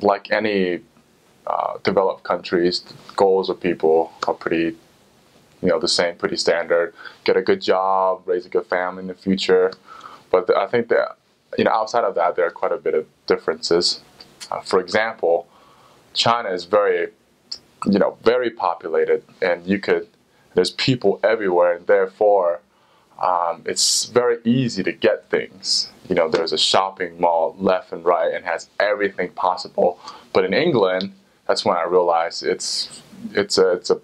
like any developed countries, the goals of people are pretty, the same, pretty standard. Get a good job, raise a good family in the future. But I think that, outside of that, there are quite a bit of differences. For example, China is very, very populated, and there's people everywhere, and therefore, it's very easy to get things. There's a shopping mall left and right and has everything possible. But in England, that's when I realized it's a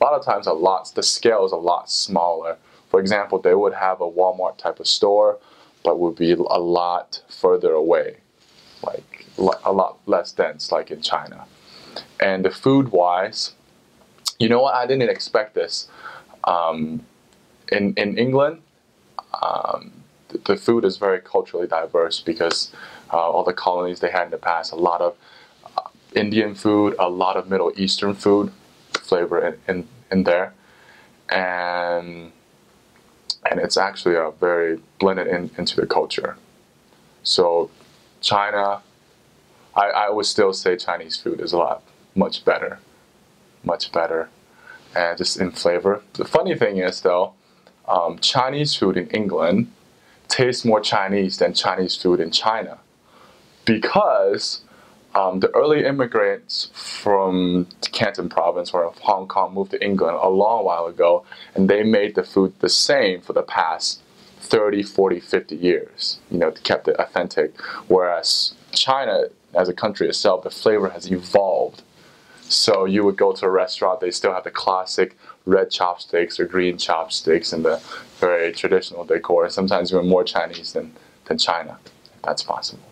lot of times the scale is a lot smaller. For example, they would have a Walmart type of store, but would be a lot further away, like a lot less dense, like in China. And the food-wise, you know what? I didn't expect this. In England, the food is very culturally diverse because all the colonies they had in the past, a lot of Indian food, a lot of Middle Eastern food flavor in there, and it's actually very blended into the culture. So China, I would still say Chinese food is much better, and just in flavor. The funny thing is though, Chinese food in England tastes more Chinese than Chinese food in China, because the early immigrants from Canton province or of Hong Kong moved to England a long while ago, and they made the food the same for the past 30, 40, 50 years, kept it authentic. Whereas China, as a country itself, the flavor has evolved. So you would go to a restaurant, they still have the classic red chopsticks or green chopsticks and the very traditional decor, and sometimes even more Chinese than China, if that's possible.